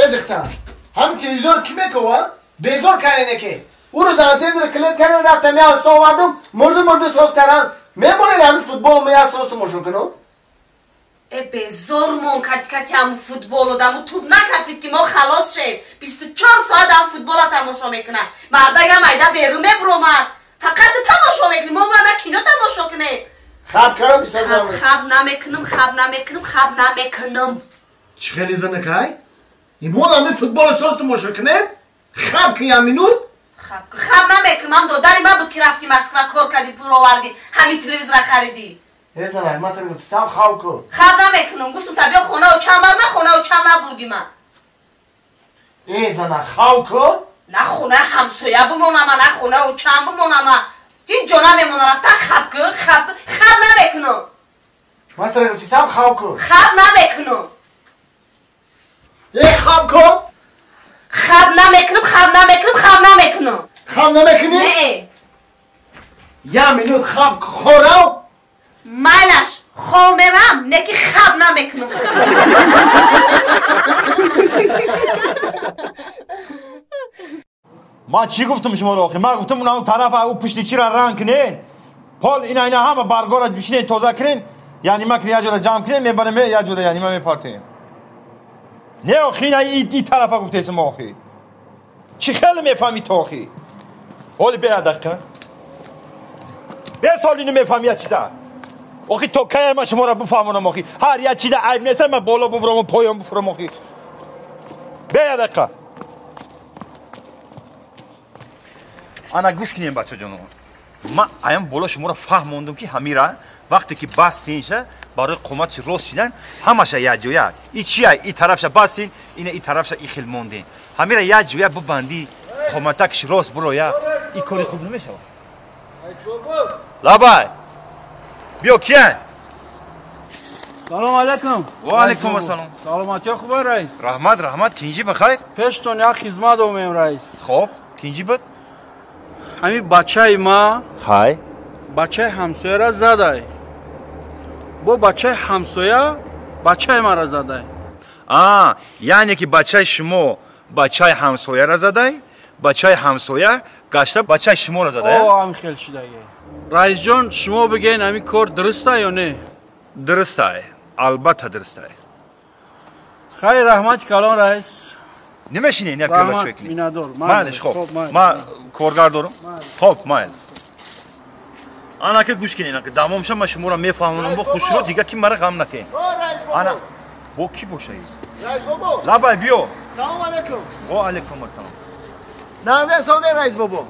دختر هم تلویزیون کیه که بیزار کنه که او رو زنده در کلیت کنه رفتم یا استو مردم مرد سوز کردن میمونه همین فوتبال می سوز تماشا کنم بیزار مون کتی هم فوتبال دامو توپ نکردید که ما خلاص شیم 24 ساعت هم فوتبال تماشا میکنن مردای هم ایده بیرون میبرومن فقط تماشا میکنیم ما کینو تماشا کنیم خواب کردم بیشتر خواب نمیکنم چه خیلی زنه که این بود همین فوتبال سوز تماشا کنیم خواب که یه مینوت خواب نمیکنم داداری ما بود که رفتی مسکن کار کردی پول آوردی همین تلویزیون را خریدی زنه ما تو گفتم خواب کن خواب نمیکنم گفتم تا بیا خونه و چند بار من خونه و چند نبردی من زنه خواب کن نه خونه همسایه بمونم نه خونه و چند بمونم هیچ جا نمیمونه رفتن خواب نمیکنم ما تو گفتم خواب کن خواب نمیکنم خواب کن خواب نمیکنم خواب نمیکنی؟ نه یه مینوت خواب خورم مالش خوابم نه که خواب نمیکنم ما چی گفتم شما رو آخی؟ من گفتم اون طرف او پشتی چی را رنگ کنین پال اینا همه برگارت بشینین توزه کنین یعنی ما کنی یه جوره جمع کنین میبرم یه جوره یعنی ما میپارتیم نه آخی نه این طرف گفته اسم آخی چی خیلی میفهمی تو آخی حالی بیا دقیقه بیا سال اینو میفهمی یه چیزه آخی تو که من شما را بفهمونم آخی هر یه چیزه عیب نیست من بالا ببرم و پایم بفرم آخی بیا دقیقه انا گوش کنیم بچه جانم من ایم بالا شما را فهموندم که همیرا وقتی که باستینشه برای قومت روز شدن همش یه جویا این چیه این طرفش باستین این طرفش این خیل موندین همیرا یه جویا ببندی قومتکش روز برو یا این کاری خوب نمیشه لابای بیو کیه سلام علیکم و علیکم السلام سلامتی خوبه رئیس رحمت تینجی بخیر پیشتون یک خدمت اومیم رئیس خب تینجی بود همین بچه ما های بچه همسایه را زده با بچه همسایه بچه ما را زده یعنی که بچه شما بچه همسایه را زده بچه همسایه گشته بچه شما را زده هم خیلی شده رئیس جان شما بگین همین کار درسته یا نه درسته البته درسته خیلی رحمت کلان رئیس نمیشینی نه پیالا چوی کنی مینادور مایلش خب ما کارگر دارم خب مایل انا که گوش کنین که دامم شما شما را میفهمونم با خوش رو دیگه کی مرا غم نکن انا با کی باشه رئیس بابا لابای بیو سلام علیکم و علیکم السلام نازه سوده رئیس بابا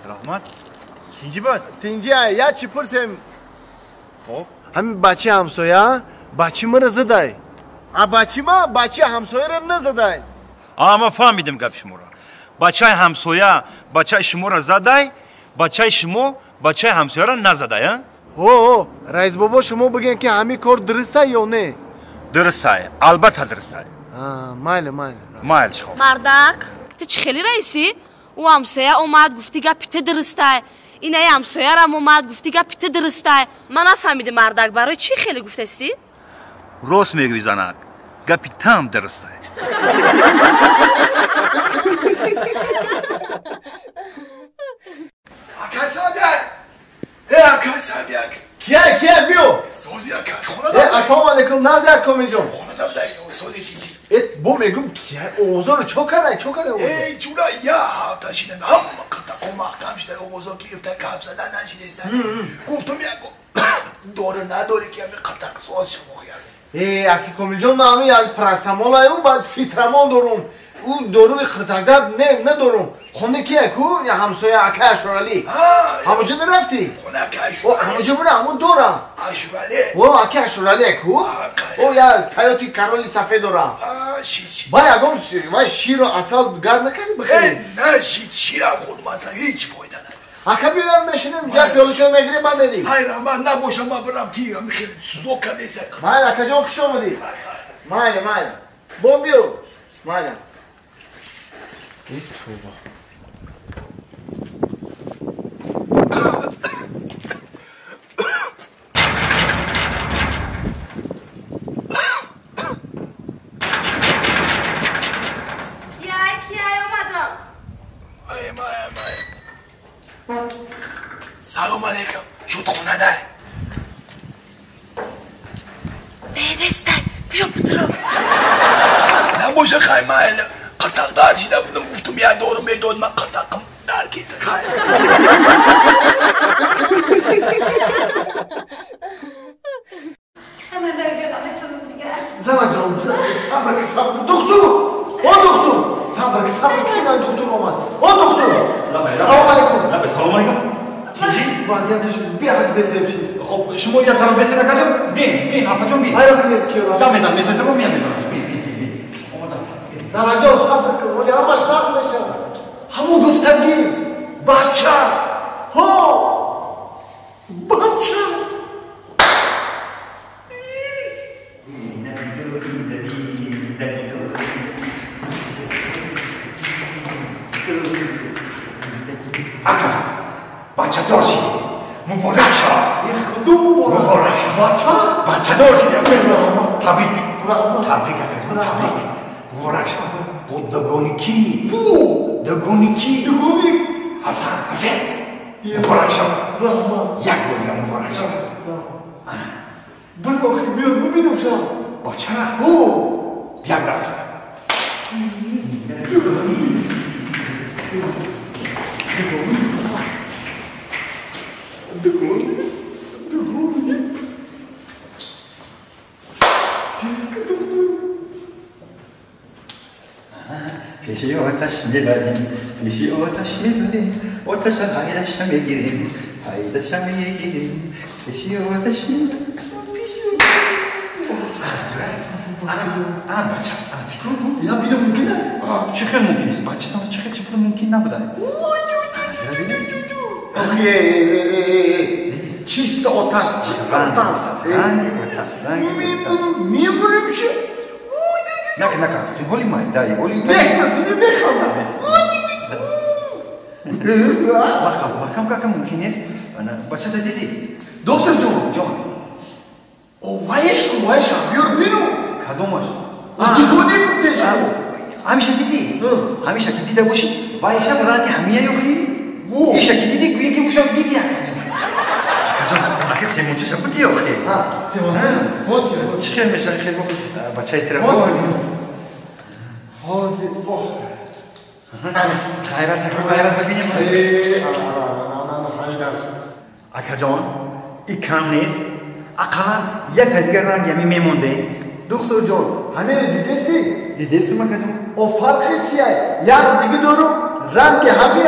رحمت کینجی بود تینجی یا چی پرسیم خب همین بچه همسایه بچه من زده بچه همسایه را نزده ما فهمیدم گپ شما را بچه همسایه بچه شما را زده بچه شما بچه همسایه را نزده رئیس بابا شما بگین که همین کار درسته یا نه درسته البته درسته مایل خب مردک تو چه خیلی رئیسی او همسایه اومد گفتی گپ درسته این همسایه را اومد گفتی گپ درسته من نفهمیدم مردک برای چی خیلی گفتستی راست میگوی زنک گپی تام درسته اکای صادق کیه بیو سوزی اکای السلام علیکم نازه کمی جون خونه دم دایی سوزی تینجی بو میگم کیه اوزا رو چو کنه ای جورا یا هفته شیدن هم قطع قماق کم شده اوزا گرفته کپ زدن نشیدستن گفتم یا دوره نداری که همین قطع سواز شما خیلی اکی کمی جون من همین پرستمال هایو بعد سیترمان دارم او دارو خطردرد ندارم خونه کیه کو یا همسایه اکه اشرالی همونجا نرفتی خونه اکه اشرالی همونجا بره همون دورم اشرالی اکه اشرالی کو یا تایاتی کرالی صفحه دارم باید شیر و اصل گرد نکنی بخیری نه شیرم خود مثلا هیچ پایده نه اکه بیارم بشینیم جا پیالوچو میگیریم من بدیم های رحمت نباشم من برم که همین خیلی سوزوکه نیست مایل اکه جان خوش آمدی مایل بوم بیو مایل ای توبه باشه خیلی من قطق در شده بودم گفتم یه دورو میداد من قطقم در کیسه خیلی همه در جنابتون دیگه زمان جان صبر که صبر دکتر صبر که صبر که من دکتر آمد سلام علیکم سلام علیکم چی؟ وضعیتش بیاد رزرو شد خب شما یه طرف بسید نکردم بین آقا جان بین آیا کنید که را دم میزن تو میام بین زمان جان صبر کن ولی همش نقل میشه همون گفتگی بچه بچه بچه داشتی مبارک شد خودم مبارک شد بچه داشتی تبریک مبارک شد بود دگونی کی حسن مبارک شد یک گولی مبارک شد بیار ببینم شد بچه یک دقیقه پیشی آتش میبریم آتش هایدش میگیریم پیشی آتش میبریم انا بچه انا پیسه اینا بیرون ممکنه؟ چه خیلی ممکن است بچه تا چه خیلی ممکن نبوده چیست آتش میمونه میشه نکن هولی مایدایی هولی بشناسونی بخوام محکم که ممکن است بچه تا دیدی دکتر جان وایش بیار بینو کدومش دیگونه گفته شما همیشه دیدی همیشه که دیده باشی وایشم رنگ همیه یوخی ایشه که دیدی گویی که باشم دیدی اگه سیمونچه شب بودی یوخی سیمونچه چه خیلی میشه خیلی بچه ای طرف حاضر غیرت ببینیم اکا جان این کم نیست اقلا یک تا دیگر رنگ همی میمونده دکتر جان همه دیدستی؟ دیدستی من کدوم؟ او فرقش چیه؟ یک دیگه دارو رنگ همی